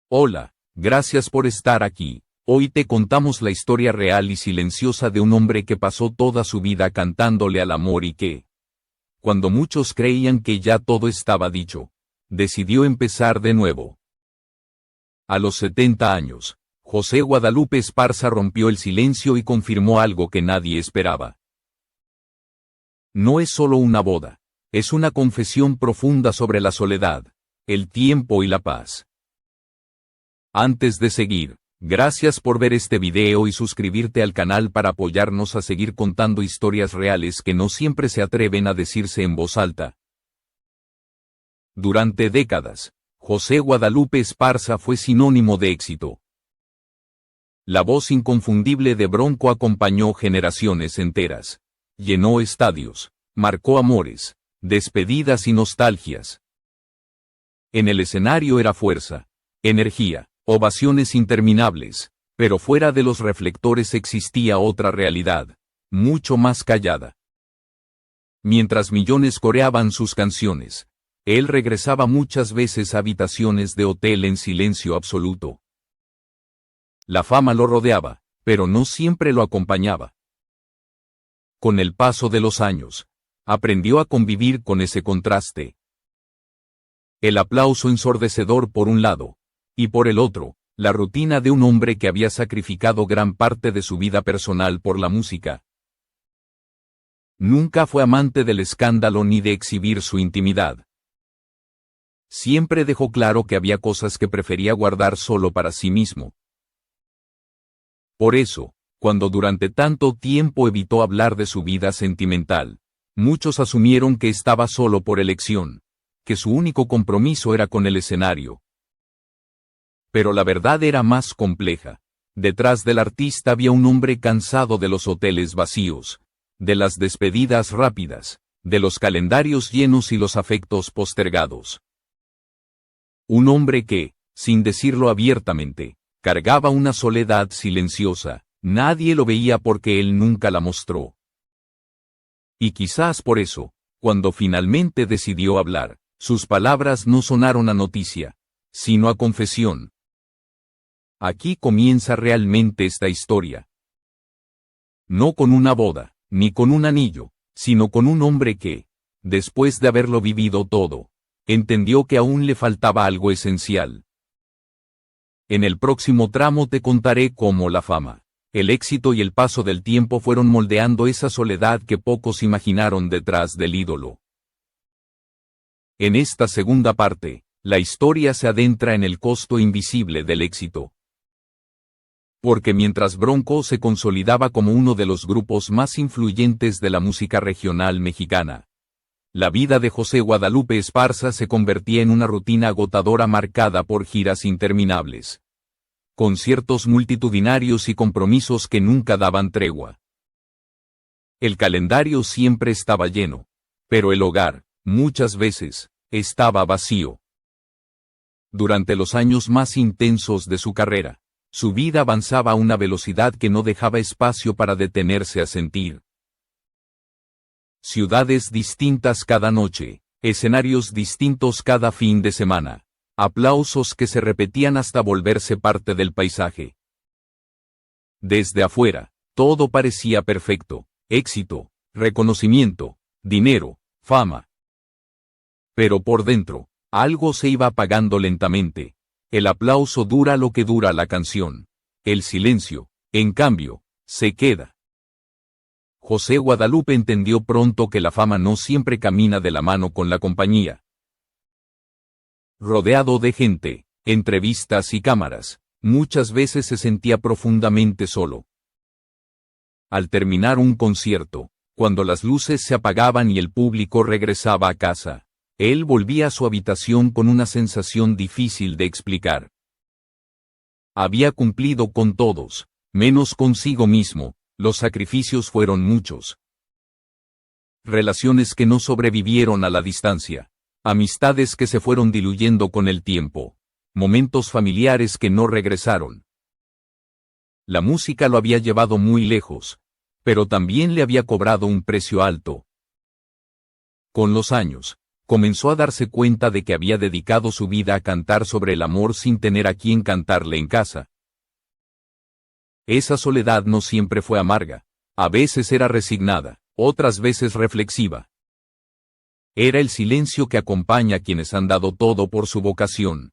Hola, gracias por estar aquí. Hoy te contamos la historia real y silenciosa de un hombre que pasó toda su vida cantándole al amor y que, cuando muchos creían que ya todo estaba dicho, decidió empezar de nuevo. A los 70 años, José Guadalupe Esparza rompió el silencio y confirmó algo que nadie esperaba. No es solo una boda, es una confesión profunda sobre la soledad, el tiempo y la paz. Antes de seguir, gracias por ver este video y suscribirte al canal para apoyarnos a seguir contando historias reales que no siempre se atreven a decirse en voz alta. Durante décadas, José Guadalupe Esparza fue sinónimo de éxito. La voz inconfundible de Bronco acompañó generaciones enteras. Llenó estadios, marcó amores, despedidas y nostalgias. En el escenario era fuerza, energía, ovaciones interminables, pero fuera de los reflectores existía otra realidad, mucho más callada. Mientras millones coreaban sus canciones, él regresaba muchas veces a habitaciones de hotel en silencio absoluto. La fama lo rodeaba, pero no siempre lo acompañaba. Con el paso de los años, aprendió a convivir con ese contraste. El aplauso ensordecedor por un lado, y por el otro, la rutina de un hombre que había sacrificado gran parte de su vida personal por la música. Nunca fue amante del escándalo ni de exhibir su intimidad. Siempre dejó claro que había cosas que prefería guardar solo para sí mismo. Por eso, cuando durante tanto tiempo evitó hablar de su vida sentimental, muchos asumieron que estaba solo por elección, que su único compromiso era con el escenario. Pero la verdad era más compleja. Detrás del artista había un hombre cansado de los hoteles vacíos, de las despedidas rápidas, de los calendarios llenos y los afectos postergados. Un hombre que, sin decirlo abiertamente, cargaba una soledad silenciosa. Nadie lo veía porque él nunca la mostró. Y quizás por eso, cuando finalmente decidió hablar, sus palabras no sonaron a noticia, sino a confesión. Aquí comienza realmente esta historia. No con una boda, ni con un anillo, sino con un hombre que, después de haberlo vivido todo, entendió que aún le faltaba algo esencial. En el próximo tramo te contaré cómo la fama, el éxito y el paso del tiempo fueron moldeando esa soledad que pocos imaginaron detrás del ídolo. En esta segunda parte, la historia se adentra en el costo invisible del éxito. Porque mientras Bronco se consolidaba como uno de los grupos más influyentes de la música regional mexicana, la vida de José Guadalupe Esparza se convertía en una rutina agotadora marcada por giras interminables, conciertos multitudinarios y compromisos que nunca daban tregua. El calendario siempre estaba lleno, pero el hogar, muchas veces, estaba vacío. Durante los años más intensos de su carrera, su vida avanzaba a una velocidad que no dejaba espacio para detenerse a sentir. Ciudades distintas cada noche, escenarios distintos cada fin de semana, aplausos que se repetían hasta volverse parte del paisaje. Desde afuera, todo parecía perfecto, éxito, reconocimiento, dinero, fama. Pero por dentro, algo se iba apagando lentamente. El aplauso dura lo que dura la canción. El silencio, en cambio, se queda. José Guadalupe entendió pronto que la fama no siempre camina de la mano con la compañía. Rodeado de gente, entrevistas y cámaras, muchas veces se sentía profundamente solo. Al terminar un concierto, cuando las luces se apagaban y el público regresaba a casa, él volvía a su habitación con una sensación difícil de explicar. Había cumplido con todos, menos consigo mismo, los sacrificios fueron muchos. Relaciones que no sobrevivieron a la distancia, amistades que se fueron diluyendo con el tiempo, momentos familiares que no regresaron. La música lo había llevado muy lejos, pero también le había cobrado un precio alto. Con los años, comenzó a darse cuenta de que había dedicado su vida a cantar sobre el amor sin tener a quien cantarle en casa. Esa soledad no siempre fue amarga. A veces era resignada, otras veces reflexiva. Era el silencio que acompaña a quienes han dado todo por su vocación.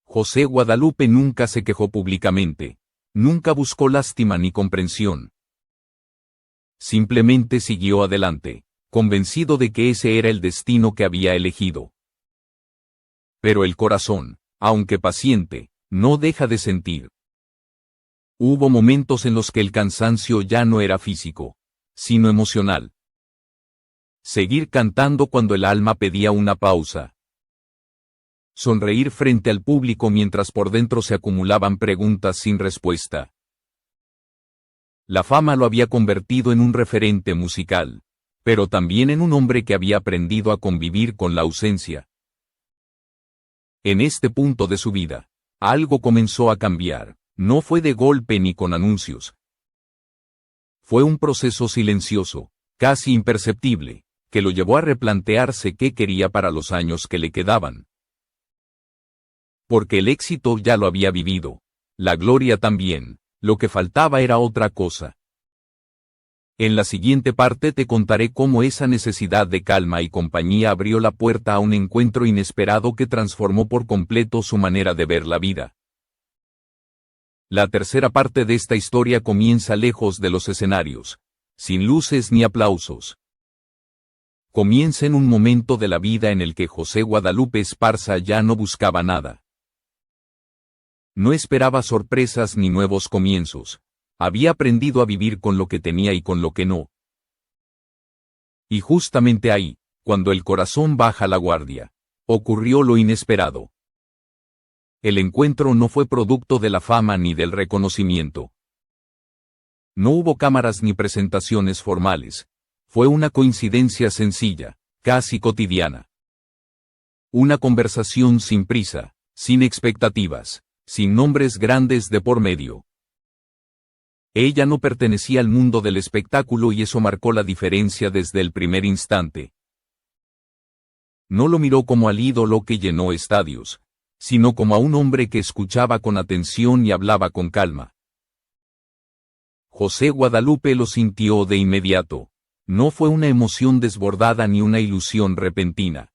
José Guadalupe nunca se quejó públicamente. Nunca buscó lástima ni comprensión. Simplemente siguió adelante, convencido de que ese era el destino que había elegido. Pero el corazón, aunque paciente, no deja de sentir. Hubo momentos en los que el cansancio ya no era físico, sino emocional. Seguir cantando cuando el alma pedía una pausa. Sonreír frente al público mientras por dentro se acumulaban preguntas sin respuesta. La fama lo había convertido en un referente musical, pero también en un hombre que había aprendido a convivir con la ausencia. En este punto de su vida, algo comenzó a cambiar. No fue de golpe ni con anuncios. Fue un proceso silencioso, casi imperceptible, que lo llevó a replantearse qué quería para los años que le quedaban. Porque el éxito ya lo había vivido, la gloria también, lo que faltaba era otra cosa. En la siguiente parte te contaré cómo esa necesidad de calma y compañía abrió la puerta a un encuentro inesperado que transformó por completo su manera de ver la vida. La tercera parte de esta historia comienza lejos de los escenarios, sin luces ni aplausos. Comienza en un momento de la vida en el que José Guadalupe Esparza ya no buscaba nada. No esperaba sorpresas ni nuevos comienzos. Había aprendido a vivir con lo que tenía y con lo que no. Y justamente ahí, cuando el corazón baja la guardia, ocurrió lo inesperado. El encuentro no fue producto de la fama ni del reconocimiento. No hubo cámaras ni presentaciones formales. Fue una coincidencia sencilla, casi cotidiana. Una conversación sin prisa, sin expectativas, sin nombres grandes de por medio. Ella no pertenecía al mundo del espectáculo y eso marcó la diferencia desde el primer instante. No lo miró como al ídolo que llenó estadios, sino como a un hombre que escuchaba con atención y hablaba con calma. José Guadalupe lo sintió de inmediato. No fue una emoción desbordada ni una ilusión repentina.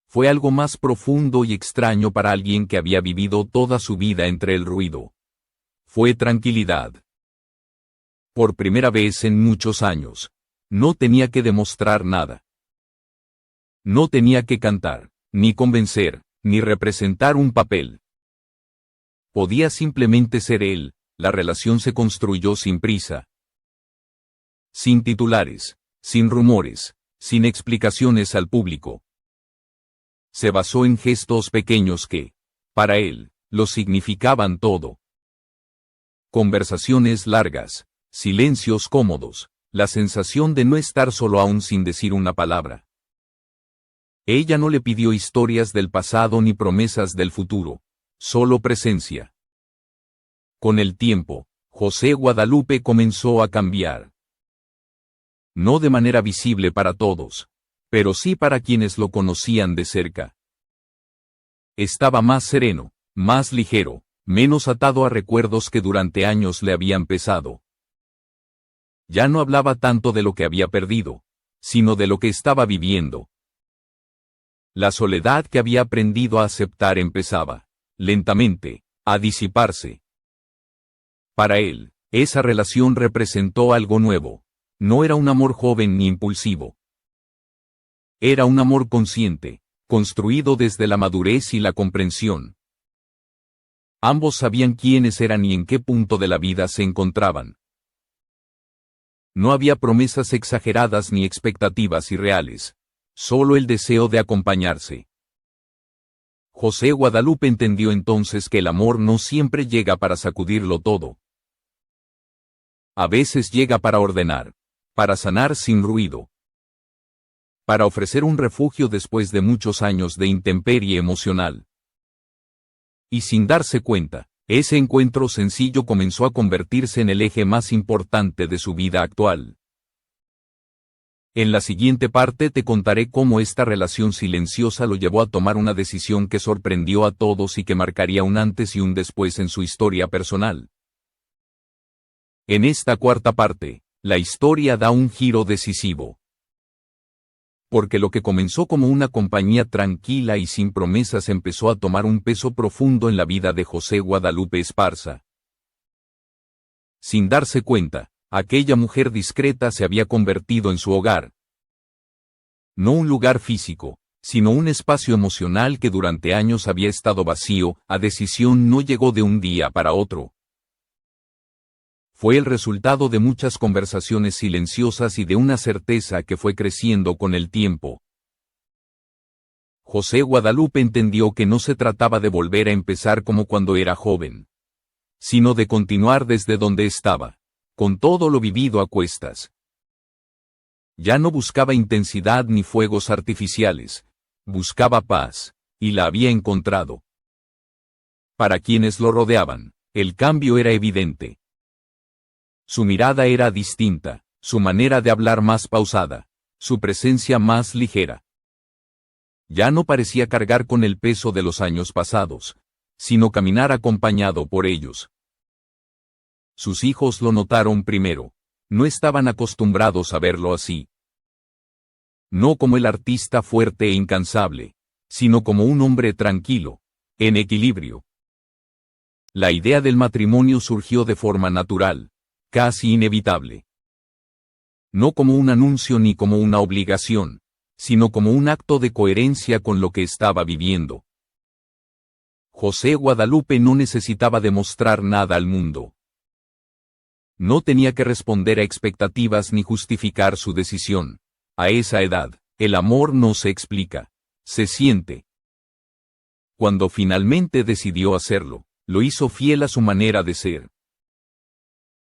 Fue algo más profundo y extraño para alguien que había vivido toda su vida entre el ruido. Fue tranquilidad. Por primera vez en muchos años, no tenía que demostrar nada. No tenía que cantar, ni convencer, ni representar un papel. Podía simplemente ser él. La relación se construyó sin prisa. Sin titulares, sin rumores, sin explicaciones al público. Se basó en gestos pequeños que, para él, lo significaban todo. Conversaciones largas, silencios cómodos, la sensación de no estar solo aún sin decir una palabra. Ella no le pidió historias del pasado ni promesas del futuro, solo presencia. Con el tiempo, José Guadalupe comenzó a cambiar. No de manera visible para todos, pero sí para quienes lo conocían de cerca. Estaba más sereno, más ligero, menos atado a recuerdos que durante años le habían pesado. Ya no hablaba tanto de lo que había perdido, sino de lo que estaba viviendo. La soledad que había aprendido a aceptar empezaba, lentamente, a disiparse. Para él, esa relación representó algo nuevo. No era un amor joven ni impulsivo. Era un amor consciente, construido desde la madurez y la comprensión. Ambos sabían quiénes eran y en qué punto de la vida se encontraban. No había promesas exageradas ni expectativas irreales. Solo el deseo de acompañarse. José Guadalupe entendió entonces que el amor no siempre llega para sacudirlo todo. A veces llega para ordenar, para sanar sin ruido, para ofrecer un refugio después de muchos años de intemperie emocional. Y sin darse cuenta, ese encuentro sencillo comenzó a convertirse en el eje más importante de su vida actual. En la siguiente parte te contaré cómo esta relación silenciosa lo llevó a tomar una decisión que sorprendió a todos y que marcaría un antes y un después en su historia personal. En esta cuarta parte, la historia da un giro decisivo. Porque lo que comenzó como una compañía tranquila y sin promesas empezó a tomar un peso profundo en la vida de José Guadalupe Esparza. Sin darse cuenta, aquella mujer discreta se había convertido en su hogar. No un lugar físico, sino un espacio emocional que durante años había estado vacío. La decisión no llegó de un día para otro. Fue el resultado de muchas conversaciones silenciosas y de una certeza que fue creciendo con el tiempo. José Guadalupe entendió que no se trataba de volver a empezar como cuando era joven, sino de continuar desde donde estaba, con todo lo vivido a cuestas. Ya no buscaba intensidad ni fuegos artificiales, buscaba paz, y la había encontrado. Para quienes lo rodeaban, el cambio era evidente. Su mirada era distinta, su manera de hablar más pausada, su presencia más ligera. Ya no parecía cargar con el peso de los años pasados, sino caminar acompañado por ellos. Sus hijos lo notaron primero. No estaban acostumbrados a verlo así. No como el artista fuerte e incansable, sino como un hombre tranquilo, en equilibrio. La idea del matrimonio surgió de forma natural, casi inevitable. No como un anuncio ni como una obligación, sino como un acto de coherencia con lo que estaba viviendo. José Guadalupe no necesitaba demostrar nada al mundo. No tenía que responder a expectativas ni justificar su decisión. A esa edad, el amor no se explica, se siente. Cuando finalmente decidió hacerlo, lo hizo fiel a su manera de ser.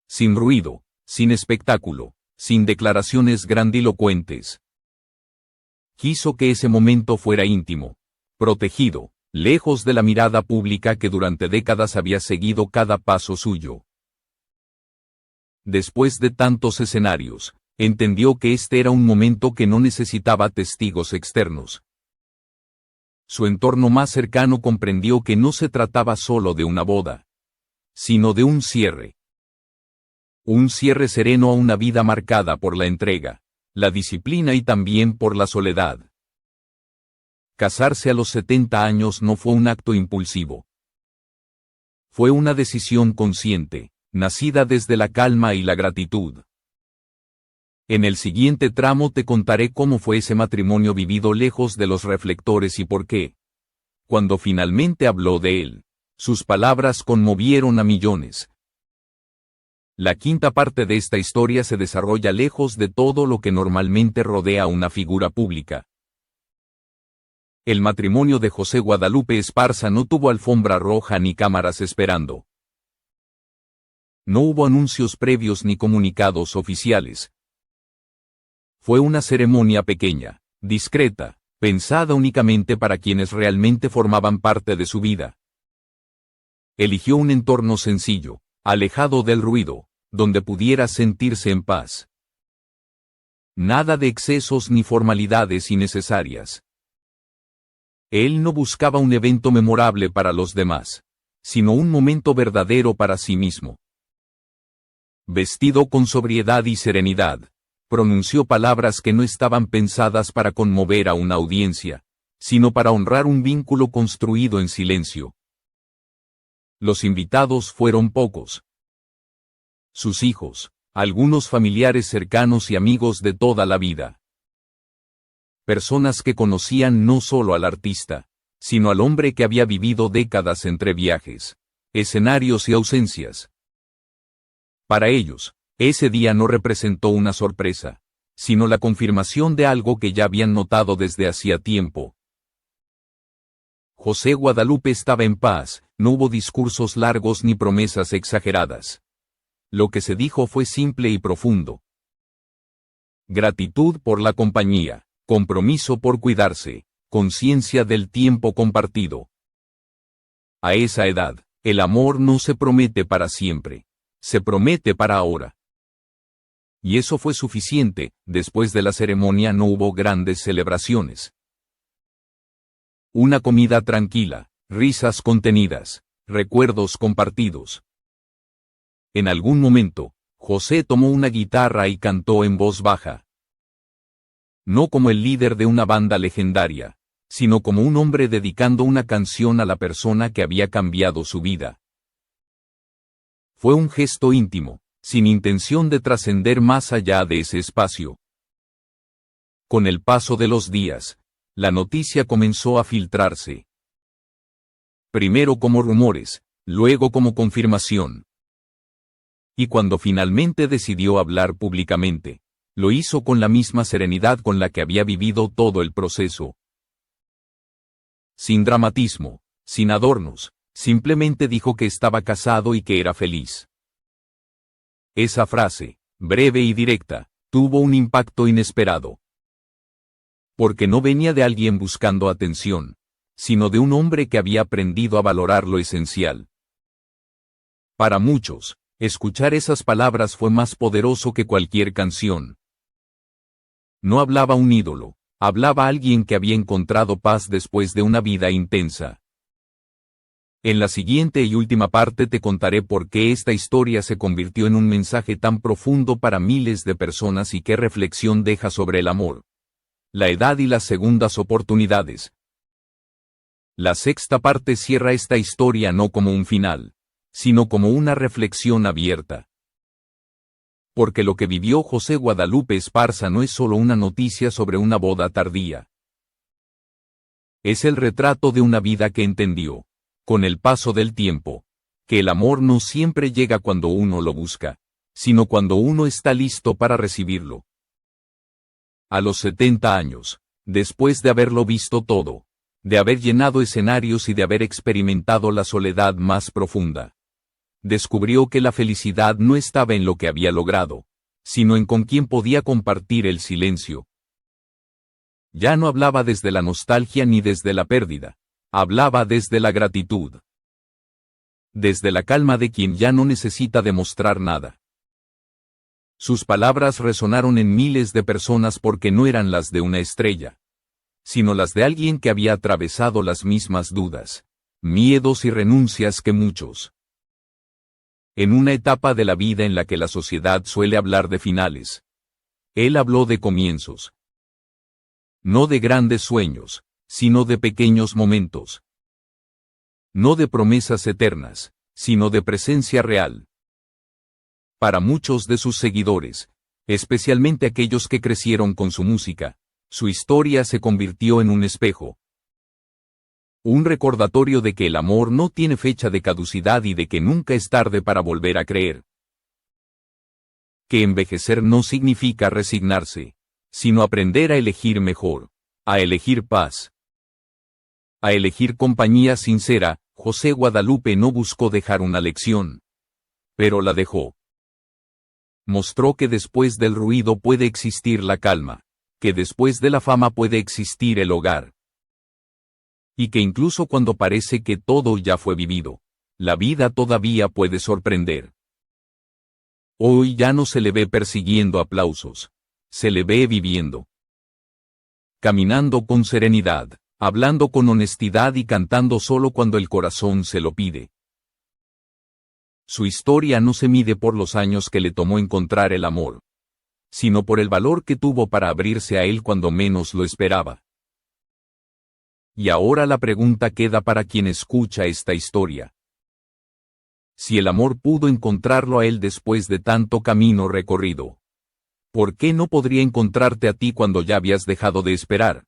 Sin ruido, sin espectáculo, sin declaraciones grandilocuentes. Quiso que ese momento fuera íntimo, protegido, lejos de la mirada pública que durante décadas había seguido cada paso suyo. Después de tantos escenarios, entendió que este era un momento que no necesitaba testigos externos. Su entorno más cercano comprendió que no se trataba solo de una boda, sino de un cierre. Un cierre sereno a una vida marcada por la entrega, la disciplina y también por la soledad. Casarse a los 70 años no fue un acto impulsivo. Fue una decisión consciente, nacida desde la calma y la gratitud. En el siguiente tramo te contaré cómo fue ese matrimonio vivido lejos de los reflectores y por qué. Cuando finalmente habló de él, sus palabras conmovieron a millones. La quinta parte de esta historia se desarrolla lejos de todo lo que normalmente rodea a una figura pública. El matrimonio de José Guadalupe Esparza no tuvo alfombra roja ni cámaras esperando. No hubo anuncios previos ni comunicados oficiales. Fue una ceremonia pequeña, discreta, pensada únicamente para quienes realmente formaban parte de su vida. Eligió un entorno sencillo, alejado del ruido, donde pudiera sentirse en paz. Nada de excesos ni formalidades innecesarias. Él no buscaba un evento memorable para los demás, sino un momento verdadero para sí mismo. Vestido con sobriedad y serenidad, pronunció palabras que no estaban pensadas para conmover a una audiencia, sino para honrar un vínculo construido en silencio. Los invitados fueron pocos. Sus hijos, algunos familiares cercanos y amigos de toda la vida. Personas que conocían no solo al artista, sino al hombre que había vivido décadas entre viajes, escenarios y ausencias. Para ellos, ese día no representó una sorpresa, sino la confirmación de algo que ya habían notado desde hacía tiempo. José Guadalupe estaba en paz, no hubo discursos largos ni promesas exageradas. Lo que se dijo fue simple y profundo. Gratitud por la compañía, compromiso por cuidarse, conciencia del tiempo compartido. A esa edad, el amor no se promete para siempre, se promete para ahora. Y eso fue suficiente. Después de la ceremonia no hubo grandes celebraciones. Una comida tranquila, risas contenidas, recuerdos compartidos. En algún momento, José tomó una guitarra y cantó en voz baja. No como el líder de una banda legendaria, sino como un hombre dedicando una canción a la persona que había cambiado su vida. Fue un gesto íntimo, sin intención de trascender más allá de ese espacio. Con el paso de los días, la noticia comenzó a filtrarse. Primero como rumores, luego como confirmación. Y cuando finalmente decidió hablar públicamente, lo hizo con la misma serenidad con la que había vivido todo el proceso. Sin dramatismo, sin adornos, simplemente dijo que estaba casado y que era feliz. Esa frase, breve y directa, tuvo un impacto inesperado. Porque no venía de alguien buscando atención, sino de un hombre que había aprendido a valorar lo esencial. Para muchos, escuchar esas palabras fue más poderoso que cualquier canción. No hablaba un ídolo, hablaba alguien que había encontrado paz después de una vida intensa. En la siguiente y última parte te contaré por qué esta historia se convirtió en un mensaje tan profundo para miles de personas y qué reflexión deja sobre el amor, la edad y las segundas oportunidades. La sexta parte cierra esta historia no como un final, sino como una reflexión abierta. Porque lo que vivió José Guadalupe Esparza no es solo una noticia sobre una boda tardía. Es el retrato de una vida que entendió, con el paso del tiempo, que el amor no siempre llega cuando uno lo busca, sino cuando uno está listo para recibirlo. A los 70 años, después de haberlo visto todo, de haber llenado escenarios y de haber experimentado la soledad más profunda, descubrió que la felicidad no estaba en lo que había logrado, sino en con quien podía compartir el silencio. Ya no hablaba desde la nostalgia ni desde la pérdida, hablaba desde la gratitud. Desde la calma de quien ya no necesita demostrar nada. Sus palabras resonaron en miles de personas porque no eran las de una estrella, sino las de alguien que había atravesado las mismas dudas, miedos y renuncias que muchos. En una etapa de la vida en la que la sociedad suele hablar de finales, él habló de comienzos. No de grandes sueños, sino de pequeños momentos. No de promesas eternas, sino de presencia real. Para muchos de sus seguidores, especialmente aquellos que crecieron con su música, su historia se convirtió en un espejo. Un recordatorio de que el amor no tiene fecha de caducidad y de que nunca es tarde para volver a creer. Que envejecer no significa resignarse, sino aprender a elegir mejor, a elegir paz, a elegir compañía sincera. José Guadalupe no buscó dejar una lección, pero la dejó. Mostró que después del ruido puede existir la calma, que después de la fama puede existir el hogar. Y que incluso cuando parece que todo ya fue vivido, la vida todavía puede sorprender. Hoy ya no se le ve persiguiendo aplausos, se le ve viviendo. Caminando con serenidad, hablando con honestidad y cantando solo cuando el corazón se lo pide. Su historia no se mide por los años que le tomó encontrar el amor, sino por el valor que tuvo para abrirse a él cuando menos lo esperaba. Y ahora la pregunta queda para quien escucha esta historia. Si el amor pudo encontrarlo a él después de tanto camino recorrido, ¿por qué no podría encontrarte a ti cuando ya habías dejado de esperar?